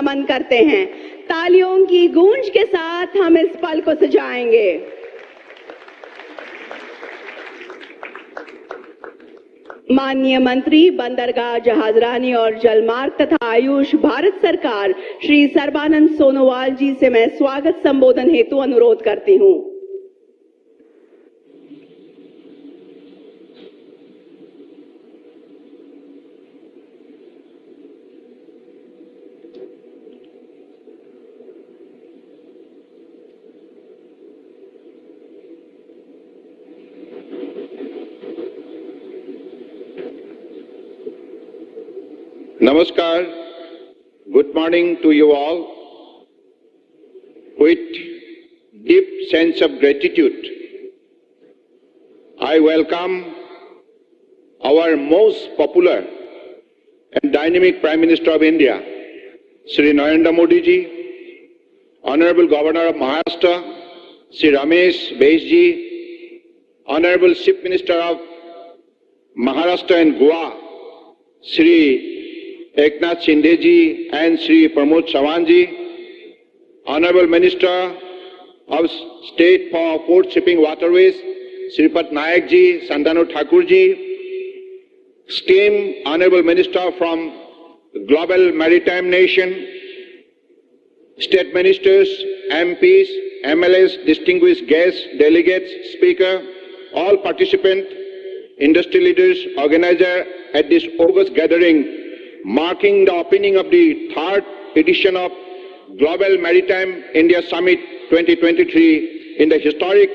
नमन करते हैं। तालियों की गूंज के साथ हम इस पल को सजाएंगे। माननीय मंत्री बंदरगाह, जहाजरानी और जलमार्ग तथा आयुष, भारत सरकार, श्री सर्बानंद सोनोवाल जी से मैं स्वागत संबोधन हेतु अनुरोध करती हूं। Namaskar, good morning to you all. With deep sense of gratitude, I welcome our most popular and dynamic Prime Minister of India, Shri Narendra Modi ji, Honorable Governor of Maharashtra, Shri Ramesh Bais ji, Honorable Chief Minister of Maharashtra and Goa, Shri Eknath Shinde ji and Shri Pramod Sawan ji, Honorable Minister of State for Port Shipping Waterways, Sripat Nayak ji, Santanu Thakur ji, esteemed Honorable Minister from Global Maritime Nation, State Ministers, MPs, MLAs, distinguished guests, delegates, Speaker, all participants, industry leaders, organizers at this August gathering marking the opening of the third edition of Global Maritime India Summit 2023 in the historic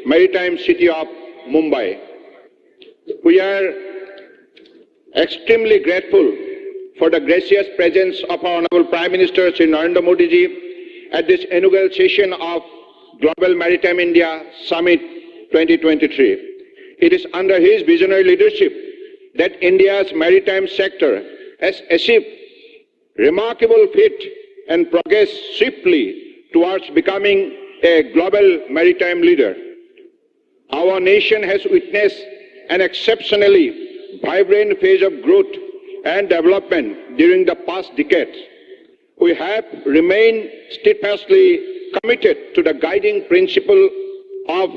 maritime city of Mumbai. We are extremely grateful for the gracious presence of our Honorable Prime Minister Shri Narendra Modi ji at this inaugural session of Global Maritime India Summit 2023. It is under his visionary leadership that India's maritime sector has achieved remarkable feat and progressed swiftly towards becoming a global maritime leader. Our nation has witnessed an exceptionally vibrant phase of growth and development during the past decades. We have remained steadfastly committed to the guiding principle of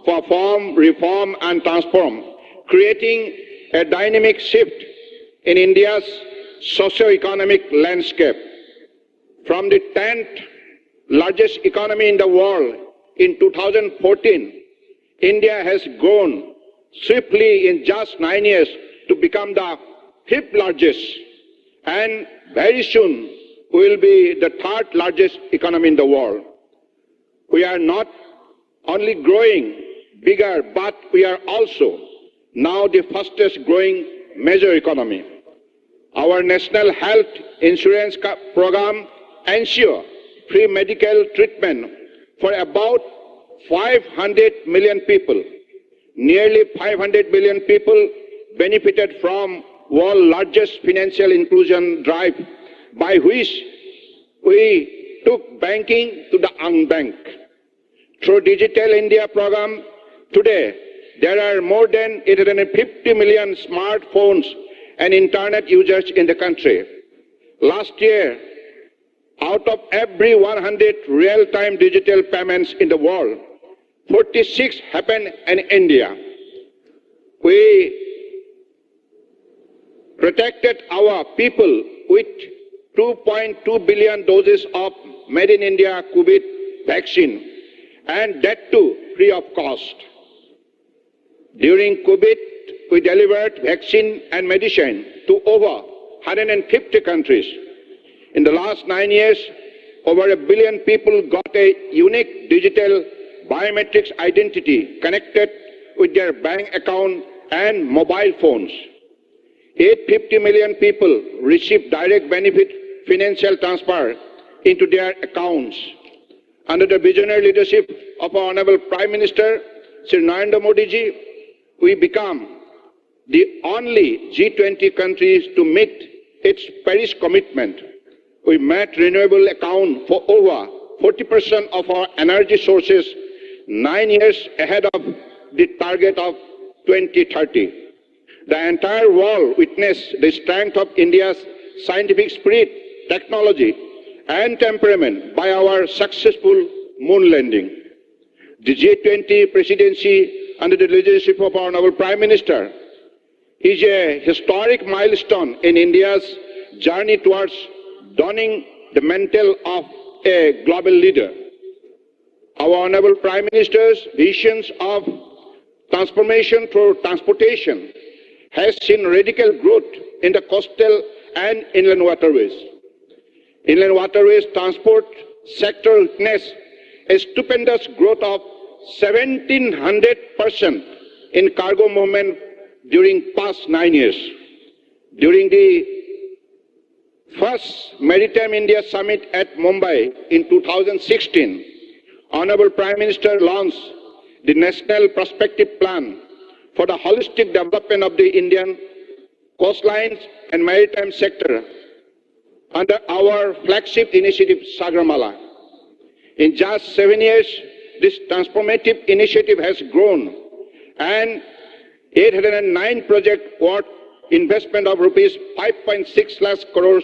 perform, reform and transform, creating a dynamic shift in India's socio-economic landscape. From the 10th largest economy in the world in 2014, India has grown swiftly in just 9 years to become the 5th largest, and very soon will be the 3rd largest economy in the world. We are not only growing bigger, but we are also now the fastest growing major economy. Our National Health Insurance Program ensures free medical treatment for about 500 million people. Nearly 500 million people benefited from world's largest financial inclusion drive, by which we took banking to the unbanked. Through Digital India program, today there are more than 850 million smartphones and internet users in the country. Last year, out of every 100 real-time digital payments in the world, 46 happened in India. We protected our people with 2.2 billion doses of Made in India COVID vaccine, and that too free of cost. During COVID, we delivered vaccine and medicine to over 150 countries. In the last 9 years, over 1 billion people got a unique digital biometrics identity connected with their bank account and mobile phones. 850 million people received direct benefit financial transfer into their accounts. Under the visionary leadership of our Honorable Prime Minister, Shri Narendra Modi ji, we become the only G20 countries to meet its Paris commitment. We met renewable account for over 40% of our energy sources 9 years ahead of the target of 2030. The entire world witnessed the strength of India's scientific spirit, technology, and temperament by our successful moon landing. The G20 presidency under the leadership of our Honorable Prime Minister is a historic milestone in India's journey towards donning the mantle of a global leader. Our Honorable Prime Minister's visions of transformation through transportation has seen radical growth in the coastal and inland waterways. Inland waterways transport sector witnessed a stupendous growth of 1700% in cargo movement during past 9 years. During the first Maritime India Summit at Mumbai in 2016, Honorable Prime Minister launched the National Prospective Plan for the holistic development of the Indian coastlines and maritime sector under our flagship initiative, Sagarmala. In just 7 years, this transformative initiative has grown, and 809 project worth investment of rupees 5.6 lakh crores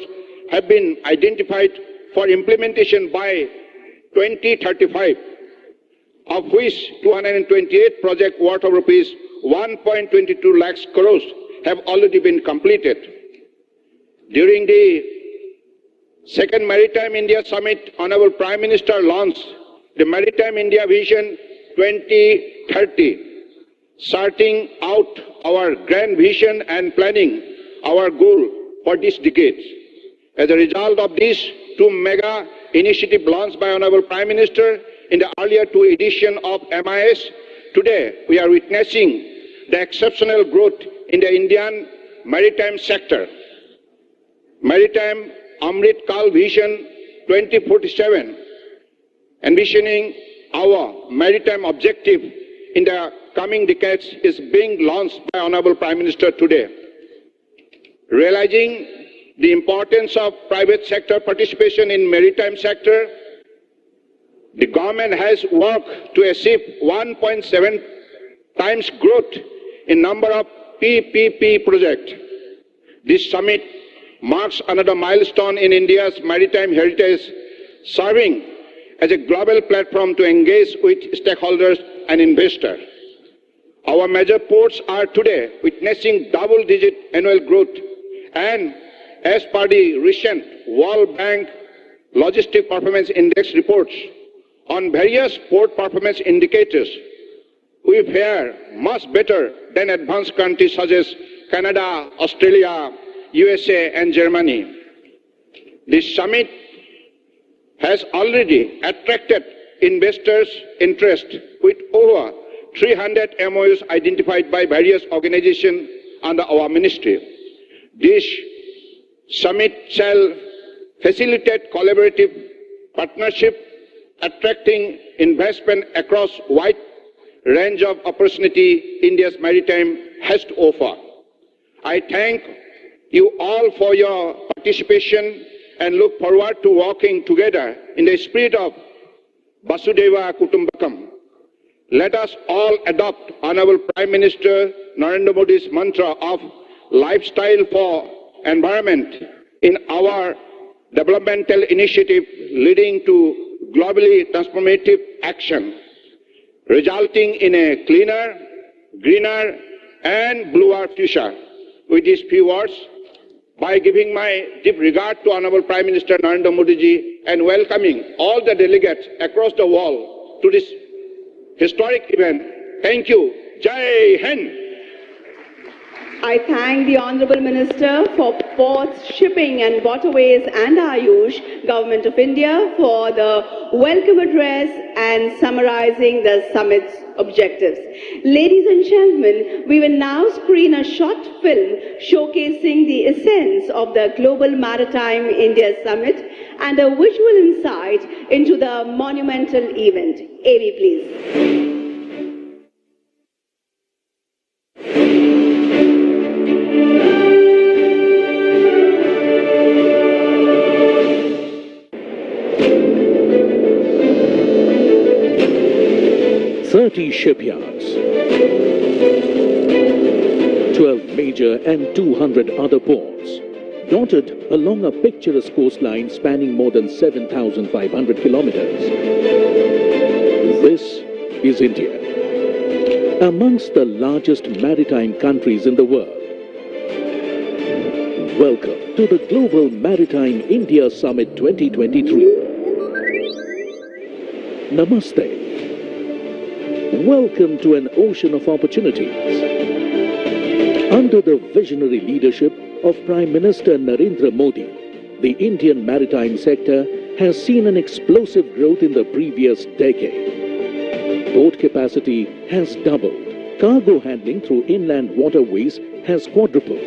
have been identified for implementation by 2035, of which 228 project worth of rupees 1.22 lakhs crores have already been completed. During the second Maritime India Summit, Honorable Prime Minister launched the Maritime India Vision 2030, starting out our grand vision and planning our goal for this decade. As a result of these two mega initiatives launched by Honorable Prime Minister in the earlier two editions of MIS, today we are witnessing the exceptional growth in the Indian maritime sector. Maritime Amrit Kal Vision 2047, envisioning our maritime objective in the coming decades, is being launched by Honorable Prime Minister today. Realizing the importance of private sector participation in maritime sector, the government has worked to achieve 1.7 times growth in number of PPP projects. This summit marks another milestone in India's maritime heritage, serving as a global platform to engage with stakeholders and investors. Our major ports are today witnessing double-digit annual growth, and as per the recent World Bank Logistic Performance Index reports on various port performance indicators, we fare much better than advanced countries such as Canada, Australia, USA, and Germany. This summit has already attracted investors' interest with over 300 MOUs identified by various organizations under our ministry. This summit shall facilitate collaborative partnership, attracting investment across wide range of opportunity India's maritime has to offer. I thank you all for your participation and look forward to working together in the spirit of Vasudhaiva Kutumbakam. Let us all adopt Honorable Prime Minister Narendra Modi's mantra of lifestyle for environment in our developmental initiative, leading to globally transformative action, resulting in a cleaner, greener, and bluer future. With these few words, by giving my deep regard to Honorable Prime Minister Narendra Modi ji and welcoming all the delegates across the world to this historic event, thank you. Jai Hind. I thank the Honorable Minister for Ports, Shipping and Waterways and Ayush, Government of India, for the welcome address and summarizing the summit's objectives. Ladies and gentlemen, we will now screen a short film showcasing the essence of the Global Maritime India Summit and a visual insight into the monumental event. AV, please. 30 shipyards, 12 major and 200 other ports, dotted along a picturesque coastline spanning more than 7,500 kilometers. This is India, amongst the largest maritime countries in the world. Welcome to the Global Maritime India Summit 2023. Namaste. Welcome to an ocean of opportunities. Under the visionary leadership of Prime Minister Narendra Modi, the Indian maritime sector has seen an explosive growth in the previous decade. Port capacity has doubled. Cargo handling through inland waterways has quadrupled.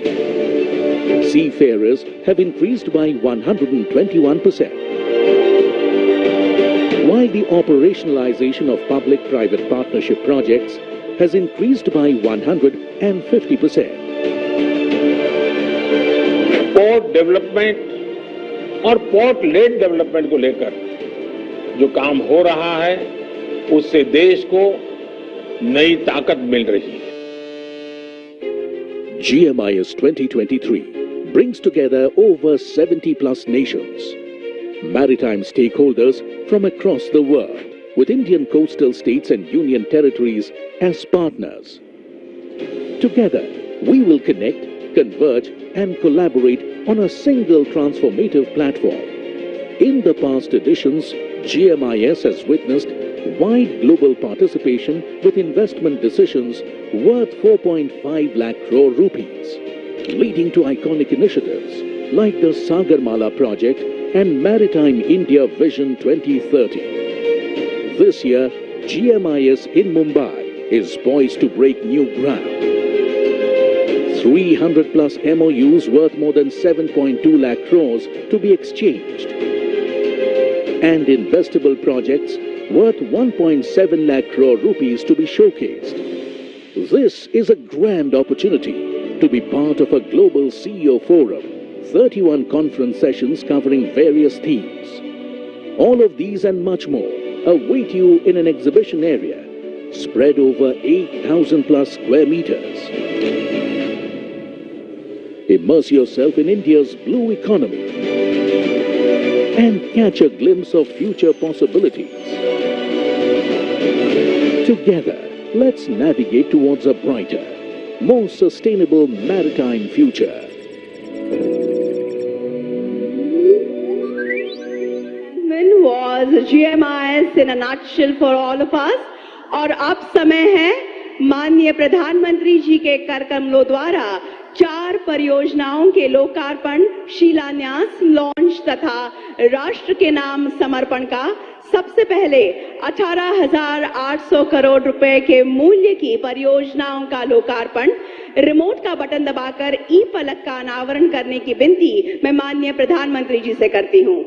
Seafarers have increased by 121%. While the operationalization of public-private partnership projects has increased by 150%. Port development और port lead development को लेकर जो काम हो रहा है उससे देश को नई ताकत मिल रही है. GMIS 2023 brings together over 70 plus nations, maritime stakeholders from across the world, with Indian coastal states and union territories as partners. Together, we will connect, converge and collaborate on a single transformative platform. In the past editions, GMIS has witnessed wide global participation with investment decisions worth 4.5 lakh crore rupees, leading to iconic initiatives like the Sagarmala project and Maritime India Vision 2030. This year, GMIS in Mumbai is poised to break new ground. 300 plus MOUs worth more than 7.2 lakh crores to be exchanged. And investable projects worth 1.7 lakh crore rupees to be showcased. This is a grand opportunity to be part of a global CEO forum, 31 conference sessions covering various themes. All of these and much more await you in an exhibition area spread over 8,000 plus square meters. Immerse yourself in India's blue economy and catch a glimpse of future possibilities. Together, let's navigate towards a brighter, more sustainable maritime future. Was GMIS in a nutshell for all of us. और अब समय है माननीय प्रधानमंत्री जी के कर कमलों द्वारा 4 परियोजनाओं के लोकार्पण, शिलान्यास, लॉन्च तथा राष्ट्र के नाम समर्पण का. सबसे पहले 18,800 करोड़ रुपए के मूल्य की परियोजनाओं का लोकार्पण. रिमोट का बटन दबाकर ई-पलक का अनावरण करने की विनती मैं माननीय प्रधानमंत्री जी से करती हूं.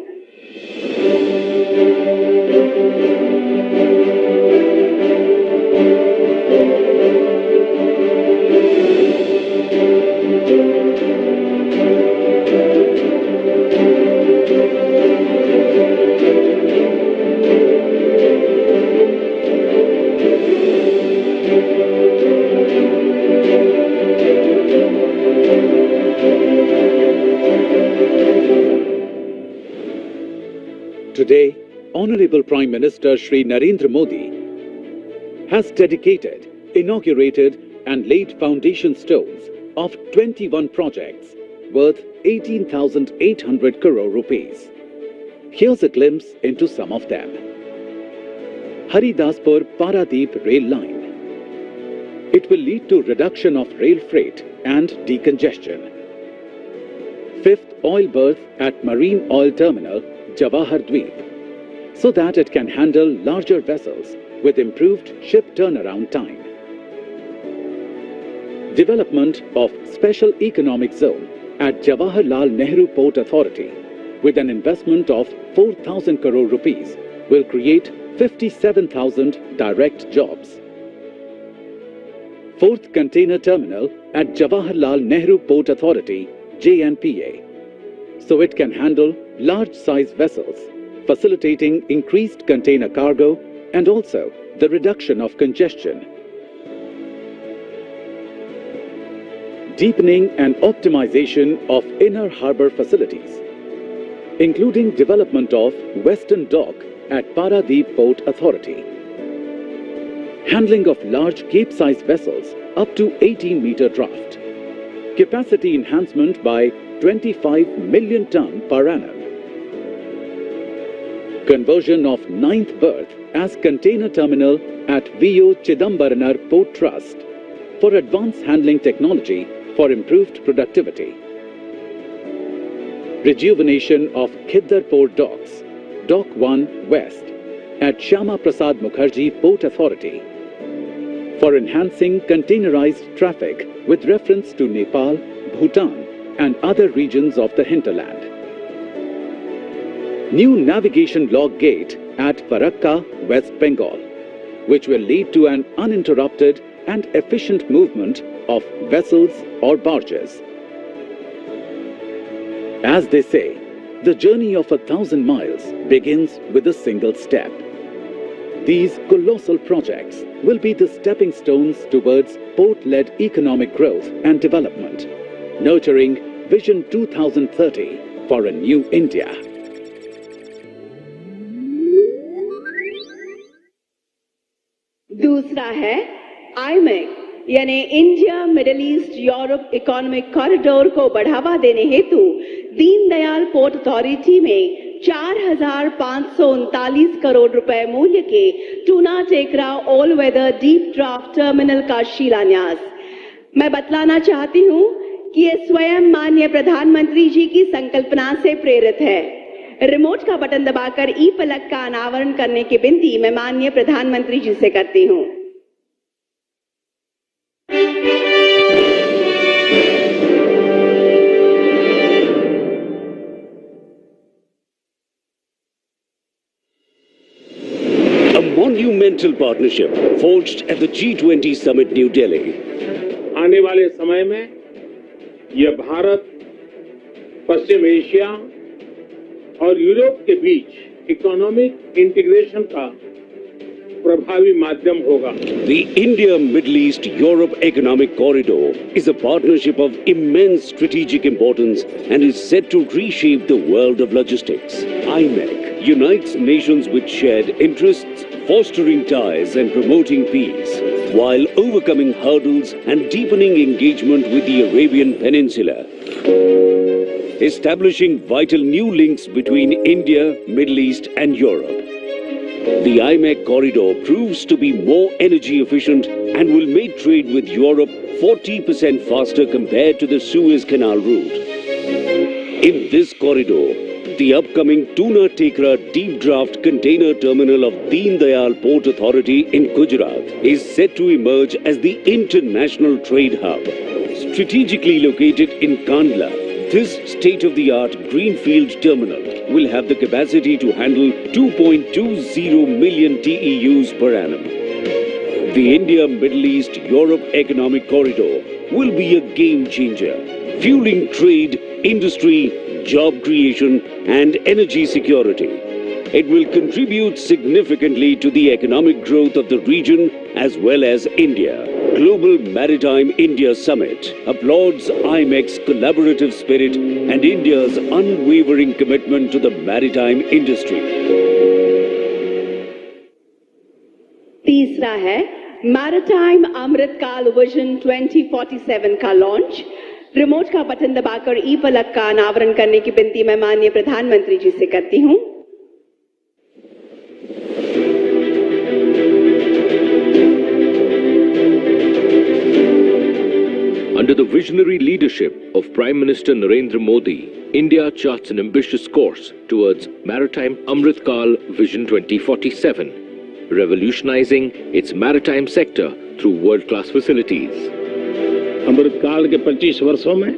Today, Honorable Prime Minister Shri Narendra Modi has dedicated, inaugurated and laid foundation stones of 21 projects worth 18,800 crore rupees. Here's a glimpse into some of them. Haridaspur Paradeep Rail Line. It will lead to reduction of rail freight and decongestion. 5th oil berth at Marine Oil Terminal, Jawahar Dweep, so that it can handle larger vessels with improved ship turnaround time. Development of Special Economic Zone at Jawaharlal Nehru Port Authority with an investment of 4,000 crore rupees will create 57,000 direct jobs. 4th Container Terminal at Jawaharlal Nehru Port Authority, JNPA, so it can handle large-size vessels, facilitating increased container cargo and also the reduction of congestion. deepening and optimization of inner harbour facilities, including development of Western Dock at Paradeep Port Authority, handling of large cape-sized vessels up to 18-meter draft, capacity enhancement by 25 million ton per annum, conversion of 9th berth as container terminal at VO Chidambaranar Port Trust for advanced handling technology for improved productivity, rejuvenation of Khiddar Port Docks, Dock 1 West at Shyama Prasad Mukherjee Port Authority for enhancing containerized traffic with reference to Nepal, Bhutan and other regions of the hinterland. New navigation log gate at Farakka, West Bengal, which will lead to an uninterrupted and efficient movement of vessels or barges. As they say, the journey of 1,000 miles begins with a single step. These colossal projects will be the stepping stones towards port-led economic growth and development, nurturing Vision 2030 for a new India. दूसरा है IMEC यानी India middle east Europe economic corridor को बढ़ावा देने हेतु Deendayal port authority में 4,539 करोड़ रुपए मूल्य के Tuna Tekra all weather deep draft terminal का शिलान्यास। मैं बतलाना चाहती हूं कि ये स्वयं माननीय प्रधानमंत्री जी की संकल्पना से प्रेरित है। रिमोट का बटन दबाकर ई पलक का अनावरण करने की विनती मैं माननीय प्रधानमंत्री जी से करती हूं। A monumental partnership forged at the G20 Summit, New Delhi. आने वाले समय में यह भारत, पश्चिम एशिया और यूरोप के बीच इकोनॉमिक इंटीग्रेशन का प्रभावी माध्यम होगा। The India-Middle East-Europe Economic Corridor is a partnership of immense strategic importance and is set to reshape the world of logistics. IMEC unites nations with shared interests, fostering ties and promoting peace, while overcoming hurdles and deepening engagement with the Arabian Peninsula, establishing vital new links between India, Middle East and Europe. The IMEC corridor proves to be more energy efficient and will make trade with Europe 40% faster compared to the Suez Canal route. In this corridor, the upcoming Tuna Tekra deep draft container terminal of Deen Dayal Port Authority in Gujarat is set to emerge as the international trade hub. Strategically located in Kandla, this state-of-the-art greenfield terminal will have the capacity to handle 2.20 million TEUs per annum. The India-Middle East-Europe Economic Corridor will be a game-changer, fueling trade, industry, job creation and energy security. It will contribute significantly to the economic growth of the region as well as India. Global Maritime India Summit applauds IMEC's collaborative spirit and India's unwavering commitment to the maritime industry. तीसरा है maritime अमृतकाल vision 2047 का launch. Remote का button दबाकर ई पलक का अनावरण करने की विनती मैं माननीय प्रधानमंत्री जी से करती हूं। Under the visionary leadership of Prime Minister Narendra Modi, India charts an ambitious course towards Maritime Amritkal Vision 2047, revolutionizing its maritime sector through world-class facilities. अमृतकाल के 25 वर्षों में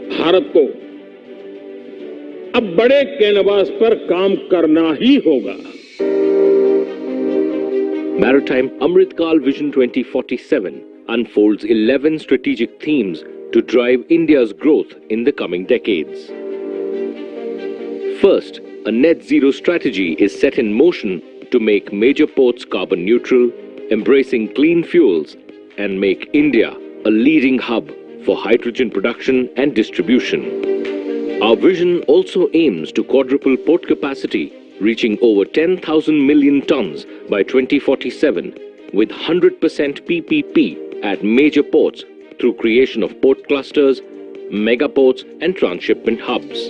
भारत को अब बड़े कैनवास पर काम करना ही होगा। Maritime Amritkal Vision 2047 unfolds 11 strategic themes to drive India's growth in the coming decades. First, a net zero strategy is set in motion to make major ports carbon neutral, embracing clean fuels and make India a leading hub for hydrogen production and distribution. Our vision also aims to quadruple port capacity, reaching over 10,000 million tons by 2047, with 100% PPP at major ports through creation of port clusters, megaports and transshipment hubs.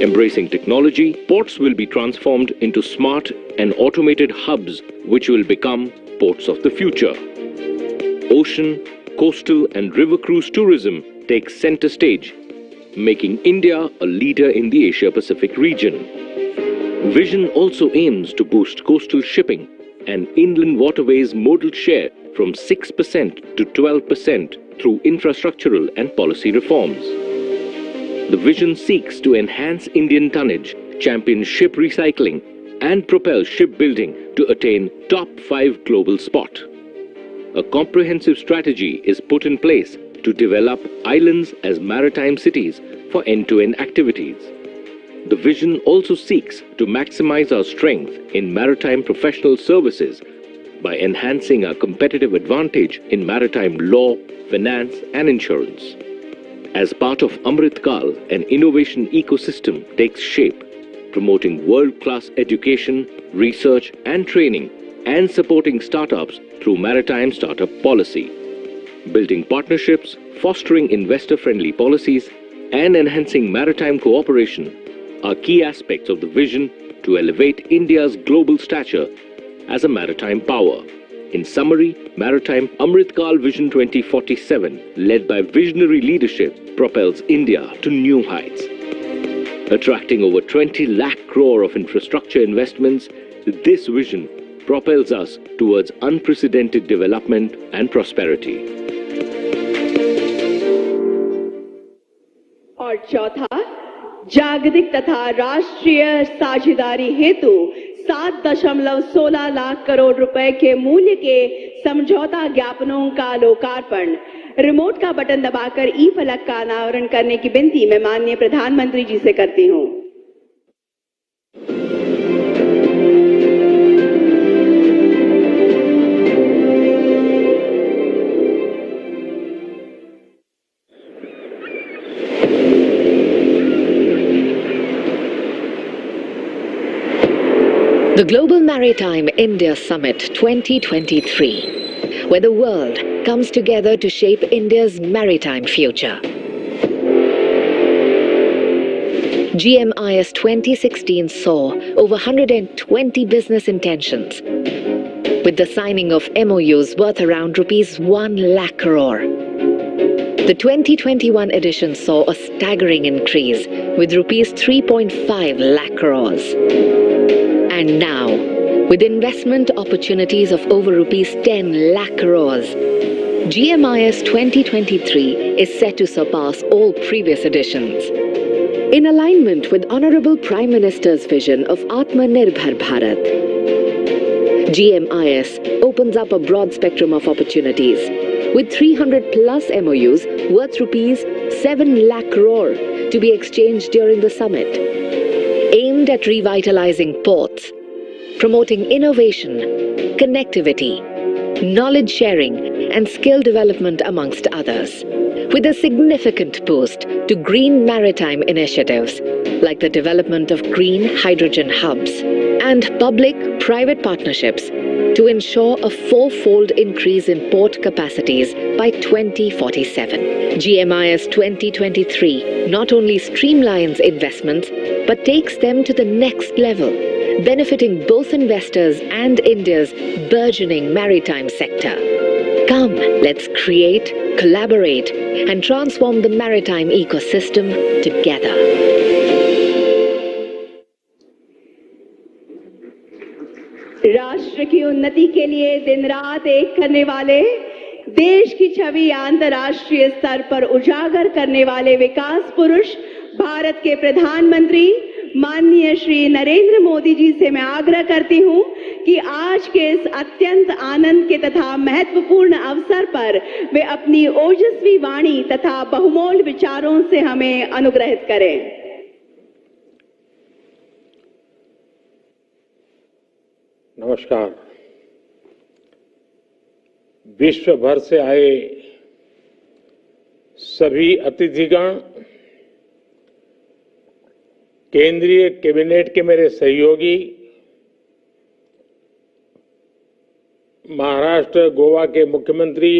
Embracing technology, ports will be transformed into smart and automated hubs which will become ports of the future. Ocean, coastal and river cruise tourism takes center stage, making India a leader in the Asia-Pacific region. Vision also aims to boost coastal shipping and inland waterways modal share from 6% to 12% through infrastructural and policy reforms. The vision seeks to enhance Indian tonnage, champion ship recycling, and propel shipbuilding to attain top 5 global spot. A comprehensive strategy is put in place to develop islands as maritime cities for end-to-end activities. The vision also seeks to maximize our strength in maritime professional services by enhancing our competitive advantage in maritime law, finance and insurance. As part of Amrit Kal, an innovation ecosystem takes shape, promoting world-class education, research and training, and supporting startups through maritime startup policy. Building partnerships, fostering investor-friendly policies, and enhancing maritime cooperation are key aspects of the vision to elevate India's global stature as a maritime power. In summary, Maritime Amrit Kal Vision 2047, led by visionary leadership, propels India to new heights. Attracting over 20 lakh crore of infrastructure investments, this vision propels us towards unprecedented development and prosperity. और चौथा, जागतिक तथा राष्ट्रीय साझेदारी हेतु 7.16 लाख करोड़ रुपए के मूल्य के समझौता ज्ञापनों का लोकार्पण। रिमोट का बटन दबाकर ई फलक का अनावरण करने की विनती मैं माननीय प्रधानमंत्री जी से करती हूं। The Global Maritime India Summit 2023, where the world comes together to shape India's maritime future. GMIS 2016 saw over 120 business intentions, with the signing of MOUs worth around ₹1 lakh crore. The 2021 edition saw a staggering increase with ₹3.5 lakh crores. And now, with investment opportunities of over ₹10 lakh crores, GMIS 2023 is set to surpass all previous editions. In alignment with Honorable Prime Minister's vision of Atmanirbhar Bharat, GMIS opens up a broad spectrum of opportunities, with 300 plus MOUs worth ₹7 lakh crore to be exchanged during the summit, aimed at revitalizing ports, promoting innovation, connectivity, knowledge sharing, and skill development amongst others, with a significant boost to green maritime initiatives like the development of green hydrogen hubs and public-private partnerships to ensure a 4-fold increase in port capacities by 2047. GMIS 2023 not only streamlines investments but takes them to the next level, benefiting both investors and India's burgeoning maritime sector. Come, let's create, collaborate, and transform the maritime ecosystem together. राष्ट्र की उन्नति के लिए दिन रात एक करने वाले, देश की छवि अंतर्राष्ट्रीय स्तर पर उजागर करने वाले विकास पुरुष भारत के प्रधानमंत्री माननीय श्री नरेंद्र मोदी जी से मैं आग्रह करती हूं कि आज के इस अत्यंत आनंद के तथा महत्वपूर्ण अवसर पर वे अपनी ओजस्वी वाणी तथा बहुमूल्य विचारों से हमें अनुग्रहित करें। नमस्कार। विश्व भर से आए सभी अतिथिगण, केंद्रीय कैबिनेट के मेरे सहयोगी, महाराष्ट्र गोवा के मुख्यमंत्री,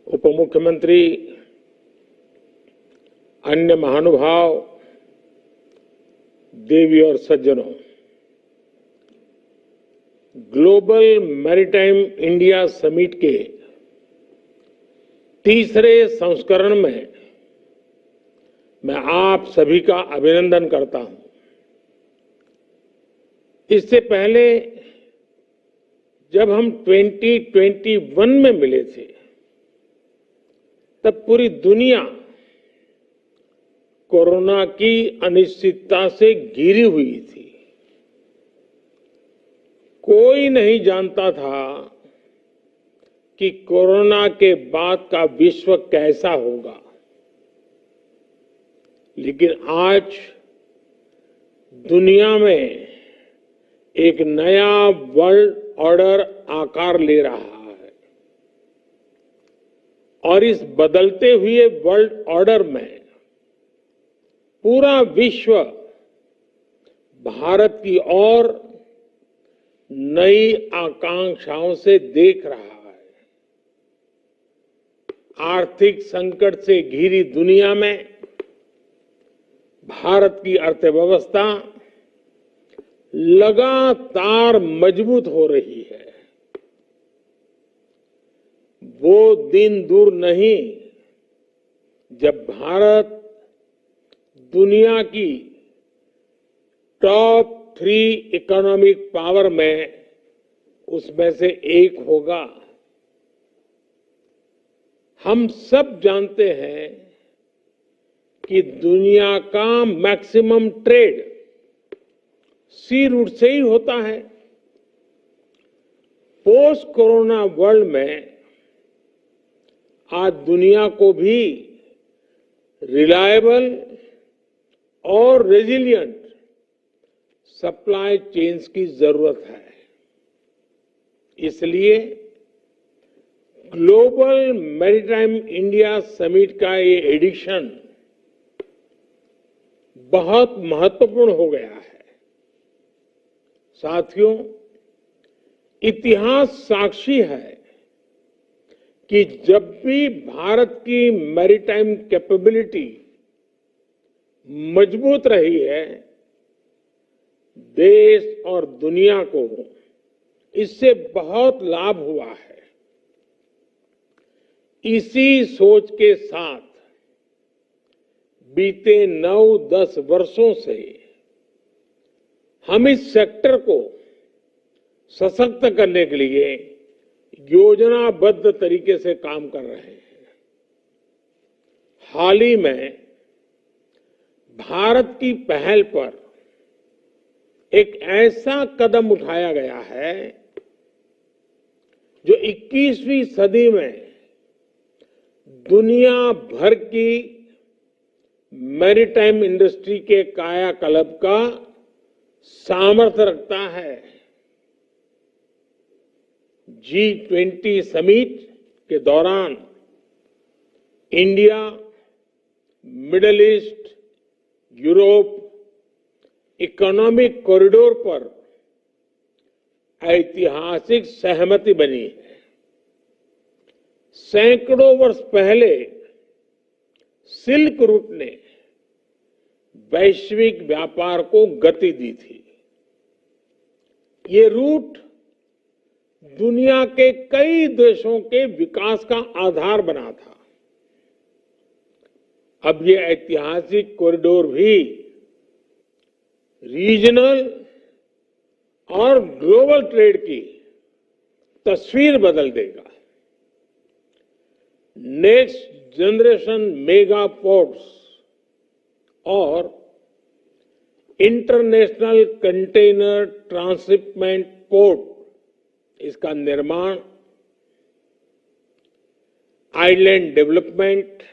उप मुख्यमंत्री, अन्य महानुभाव, देवी और सज्जनों, ग्लोबल मैरीटाइम इंडिया समिट के तीसरे संस्करण में मैं आप सभी का अभिनंदन करता हूं। इससे पहले जब हम 2021 में मिले थे, तब पूरी दुनिया कोरोना की अनिश्चितता से घिरी हुई थी। कोई नहीं जानता था कि कोरोना के बाद का विश्व कैसा होगा, लेकिन आज दुनिया में एक नया वर्ल्ड ऑर्डर आकार ले रहा है और इस बदलते हुए वर्ल्ड ऑर्डर में पूरा विश्व भारत की ओर नई आकांक्षाओं से देख रहा है। आर्थिक संकट से घिरी दुनिया में भारत की अर्थव्यवस्था लगातार मजबूत हो रही है। वो दिन दूर नहीं जब भारत दुनिया की टॉप 3 इकोनॉमिक पावर में उसमें से एक होगा। हम सब जानते हैं कि दुनिया का मैक्सिमम ट्रेड सी रूट से ही होता है। पोस्ट कोरोना वर्ल्ड में आज दुनिया को भी रिलायबल और रेजिलिएंट सप्लाई चेन्स की जरूरत है। इसलिए ग्लोबल मैरीटाइम इंडिया समिट का ये एडिशन बहुत महत्वपूर्ण हो गया है। साथियों, इतिहास साक्षी है कि जब भी भारत की मैरीटाइम कैपेबिलिटी मजबूत रही है, देश और दुनिया को इससे बहुत लाभ हुआ है। इसी सोच के साथ बीते 9-10 वर्षों से हम इस सेक्टर को सशक्त करने के लिए योजनाबद्ध तरीके से काम कर रहे हैं। हाल ही में भारत की पहल पर एक ऐसा कदम उठाया गया है जो 21वीं सदी में दुनिया भर की मैरीटाइम इंडस्ट्री के कायाकल्प का सामर्थ्य रखता है। G20 समिट के दौरान India, middle east, Europe economic corridor पर ऐतिहासिक सहमति बनी है। सैकड़ों वर्ष पहले सिल्क रूट ने वैश्विक व्यापार को गति दी थी। ये रूट दुनिया के कई देशों के विकास का आधार बना था। अब ये ऐतिहासिक कॉरिडोर भी रीजनल और ग्लोबल ट्रेड की तस्वीर बदल देगा। नेक्स्ट जनरेशन मेगा पोर्ट्स और इंटरनेशनल कंटेनर ट्रांसशिपमेंट पोर्ट, इसका निर्माण, island development,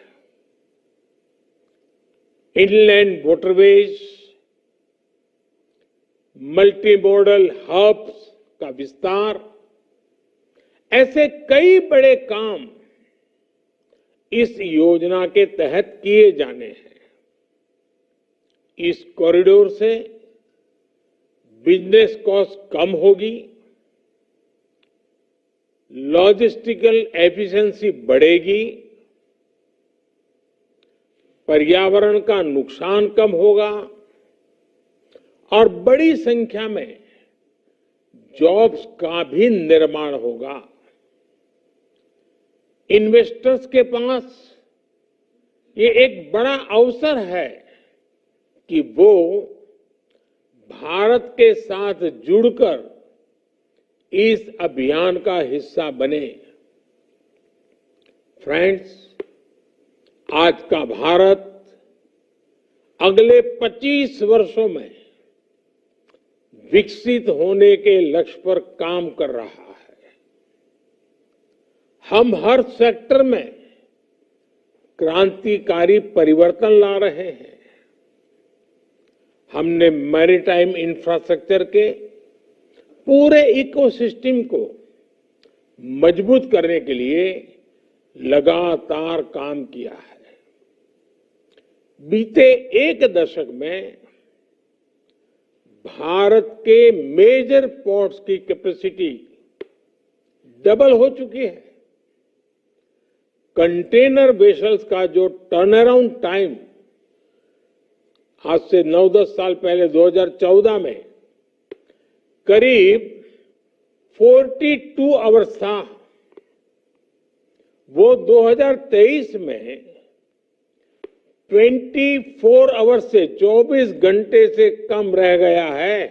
inland waterways, multi modal hubs का विस्तार, ऐसे कई बड़े काम इस योजना के तहत किए जाने हैं। इस कॉरिडोर से बिजनेस कॉस्ट कम होगी, लॉजिस्टिकल एफिशिएंसी बढ़ेगी, पर्यावरण का नुकसान कम होगा और बड़ी संख्या में जॉब्स का भी निर्माण होगा। इन्वेस्टर्स के पास ये एक बड़ा अवसर है कि वो भारत के साथ जुड़कर इस अभियान का हिस्सा बने। फ्रेंड्स, आज का भारत अगले 25 वर्षों में विकसित होने के लक्ष्य पर काम कर रहा है। हम हर सेक्टर में क्रांतिकारी परिवर्तन ला रहे हैं। हमने मैरीटाइम इंफ्रास्ट्रक्चर के पूरे इकोसिस्टम को मजबूत करने के लिए लगातार काम किया है। बीते एक दशक में भारत के मेजर पोर्ट्स की कैपेसिटी डबल हो चुकी है। कंटेनर वेसल्स का जो टर्न अराउंड टाइम आज से 9-10 साल पहले 2014 में करीब 42 आवर्स था, वो 2023 में 24 आवर्स से 24 घंटे से कम रह गया है।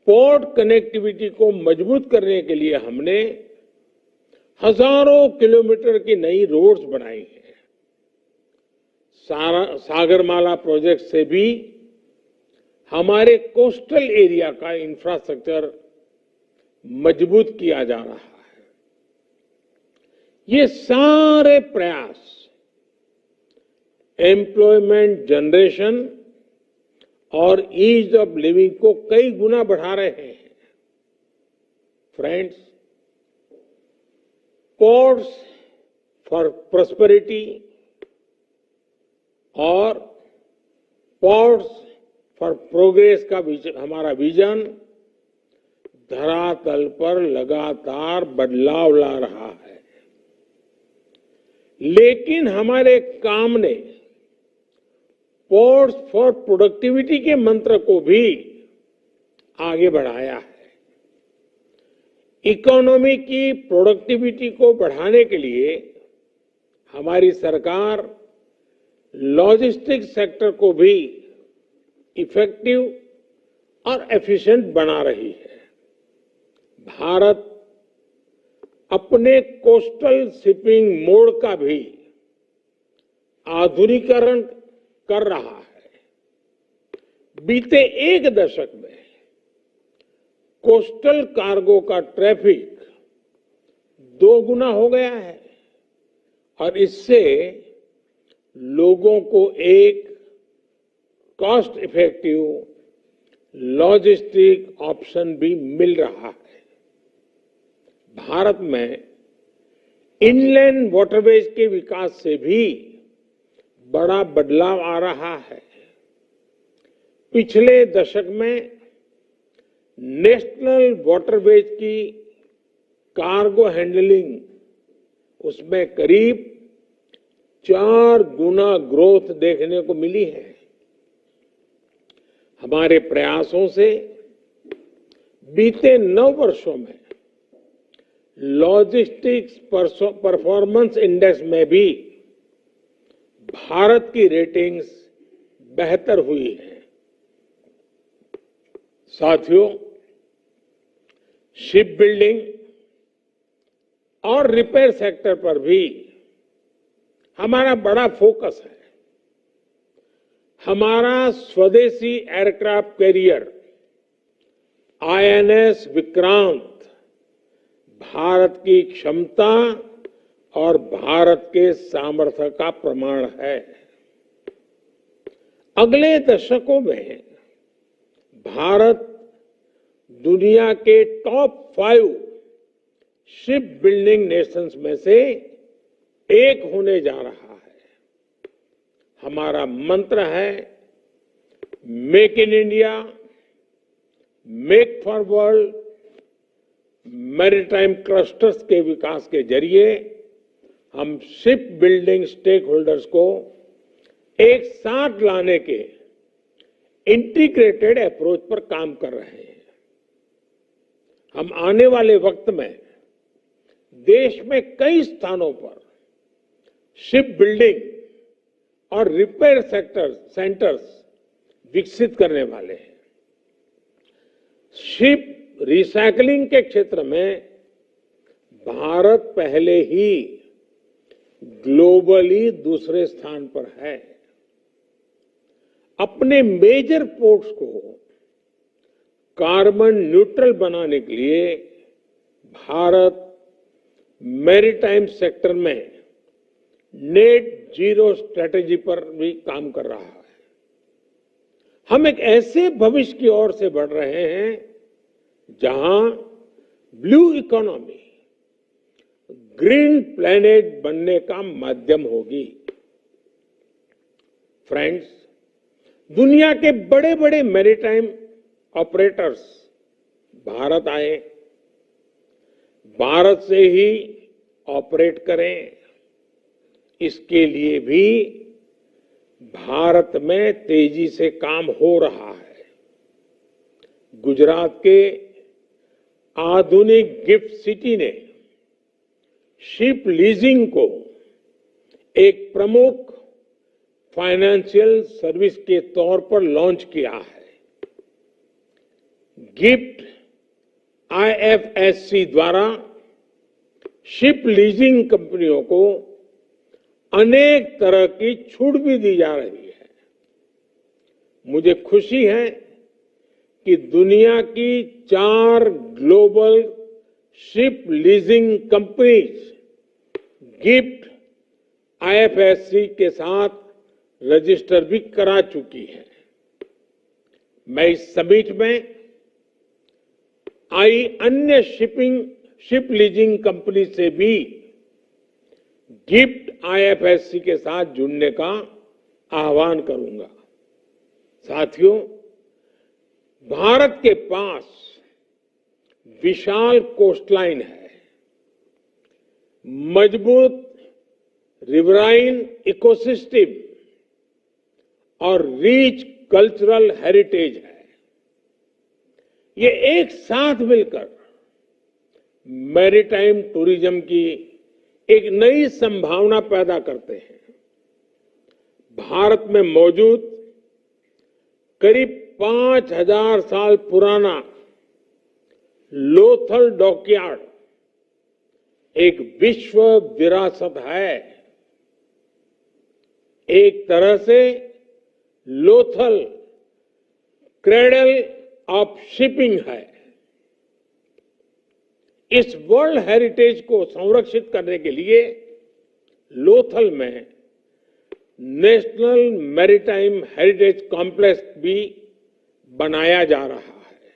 पोर्ट कनेक्टिविटी को मजबूत करने के लिए हमने हजारों किलोमीटर की नई रोड्स बनाई हैं। सागरमाला प्रोजेक्ट से भी हमारे कोस्टल एरिया का इंफ्रास्ट्रक्चर मजबूत किया जा रहा है। ये सारे प्रयास एम्प्लॉयमेंट जनरेशन और ईज ऑफ लिविंग को कई गुना बढ़ा रहे हैं। फ्रेंड्स, पोर्ट्स फॉर प्रॉस्पेरिटी और पोर्ट्स फॉर प्रोग्रेस का हमारा विजन धरातल पर लगातार बदलाव ला रहा है। लेकिन हमारे काम ने पोर्ट्स फॉर प्रोडक्टिविटी के मंत्र को भी आगे बढ़ाया है। इकोनॉमी की प्रोडक्टिविटी को बढ़ाने के लिए हमारी सरकार लॉजिस्टिक्स सेक्टर को भी इफेक्टिव और एफिशिएंट बना रही है। भारत अपने कोस्टल शिपिंग मोड का भी आधुनिकीकरण कर रहा है। बीते एक दशक में कोस्टल कार्गो का ट्रैफिक 2 गुना हो गया है और इससे लोगों को एक कॉस्ट इफेक्टिव लॉजिस्टिक ऑप्शन भी मिल रहा है। भारत में इनलैंड वाटरवेज के विकास से भी बड़ा बदलाव आ रहा है। पिछले दशक में नेशनल वाटरवेज की कार्गो हैंडलिंग उसमें करीब 4 गुना ग्रोथ देखने को मिली है। हमारे प्रयासों से बीते 9 वर्षों में लॉजिस्टिक्स परफॉर्मेंस इंडेक्स में भी भारत की रेटिंग्स बेहतर हुई है। साथियों, शिप बिल्डिंग और रिपेयर सेक्टर पर भी हमारा बड़ा फोकस है। हमारा स्वदेशी aircraft carrier INS Vikrant Bharat की क्षमता और भारत के सामर्थ्य का प्रमाण है। अगले दशकों में भारत दुनिया के टॉप 5 शिप बिल्डिंग नेशंस में से एक होने जा रहा है। हमारा मंत्र है make in India, make for world. Maritime clusters के विकास के जरिए हम शिप बिल्डिंग स्टेक होल्डर्स को एक साथ लाने के इंटीग्रेटेड अप्रोच पर काम कर रहे हैं। हम आने वाले वक्त में देश में कई स्थानों पर शिप बिल्डिंग और रिपेयर सेंटर्स विकसित करने वाले हैं। शिप रिसाइकलिंग के क्षेत्र में भारत पहले ही ग्लोबली दूसरे स्थान पर है। अपने मेजर पोर्ट्स को कार्बन न्यूट्रल बनाने के लिए भारत मैरीटाइम सेक्टर में नेट जीरो स्ट्रेटेजी पर भी काम कर रहा है। हम एक ऐसे भविष्य की ओर से बढ़ रहे हैं जहां ब्लू इकोनॉमी ग्रीन प्लेनेट बनने का माध्यम होगी। फ्रेंड्स, दुनिया के बड़े बड़े मैरीटाइम ऑपरेटर्स भारत आए, भारत से ही ऑपरेट करें, इसके लिए भी भारत में तेजी से काम हो रहा है। गुजरात के आधुनिक गिफ्ट सिटी ने शिप लीजिंग को एक प्रमुख फाइनेंशियल सर्विस के तौर पर लॉन्च किया है। गिफ्ट आईएफएससी द्वारा शिप लीजिंग कंपनियों को अनेक तरह की छूट भी दी जा रही है। मुझे खुशी है कि दुनिया की 4 global ship leasing companies GIFT IFSC के साथ रजिस्टर भी करा चुकी है। मैं इस समिट में आई अन्य शिप लीजिंग कंपनी से भी गिफ्ट आईएफएससी के साथ जुड़ने का आह्वान करूंगा। साथियों, भारत के पास विशाल कोस्टलाइन है, मजबूत रिवराइन इकोसिस्टम और रिच कल्चरल हेरिटेज है। ये एक साथ मिलकर मैरीटाइम टूरिज्म की एक नई संभावना पैदा करते हैं। भारत में मौजूद करीब 5000 साल पुराना लोथल डॉकयार्ड एक विश्व विरासत है। एक तरह से लोथल क्रेडल ऑफ शिपिंग है। इस वर्ल्ड हेरिटेज को संरक्षित करने के लिए लोथल में नेशनल मैरीटाइम हेरिटेज कॉम्प्लेक्स भी बनाया जा रहा है।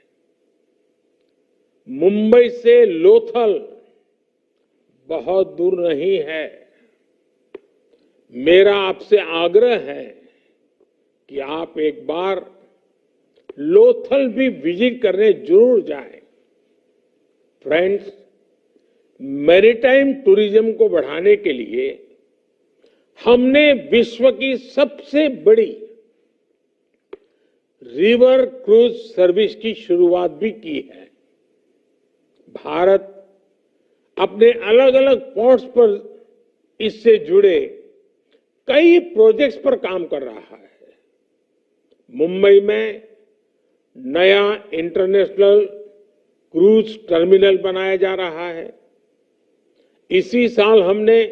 मुंबई से लोथल बहुत दूर नहीं है। मेरा आपसे आग्रह है कि आप एक बार लोथल भी विजिट करने जरूर जाएं। फ्रेंड्स, मैरीटाइम टूरिज्म को बढ़ाने के लिए हमने विश्व की सबसे बड़ी रिवर क्रूज सर्विस की शुरुआत भी की है। भारत अपने अलग अलग पोर्ट्स पर इससे जुड़े कई प्रोजेक्ट्स पर काम कर रहा है। मुंबई में नया इंटरनेशनल क्रूज टर्मिनल बनाया जा रहा है। इसी साल हमने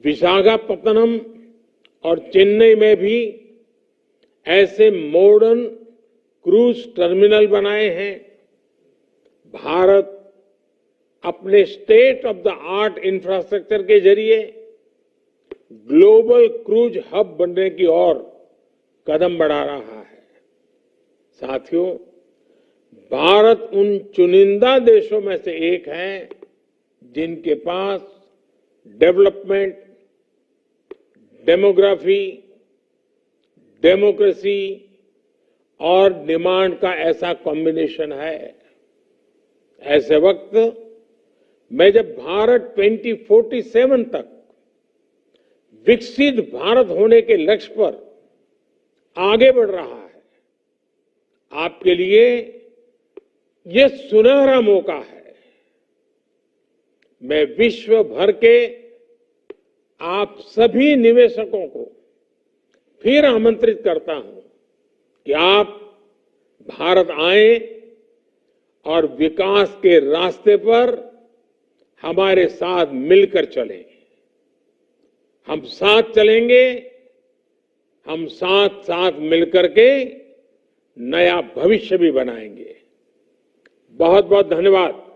विशाखापत्तनम और चेन्नई में भी ऐसे मॉडर्न क्रूज टर्मिनल बनाए हैं। भारत अपने state of the art infrastructure के जरिए ग्लोबल क्रूज हब बनने की ओर कदम बढ़ा रहा है। साथियों, भारत उन चुनिंदा देशों में से एक है जिनके पास डेवलपमेंट, डेमोग्राफी, डेमोक्रेसी और डिमांड का ऐसा कॉम्बिनेशन है। ऐसे वक्त मैं जब भारत 2047 तक विकसित भारत होने के लक्ष्य पर आगे बढ़ रहा है, आपके लिए ये सुनहरा मौका है। मैं विश्व भर के आप सभी निवेशकों को फिर आमंत्रित करता हूं कि आप भारत आएं और विकास के रास्ते पर हमारे साथ मिलकर चलें। हम साथ चलेंगे, हम साथ साथ मिलकर के नया भविष्य भी बनाएंगे। बहुत बहुत धन्यवाद।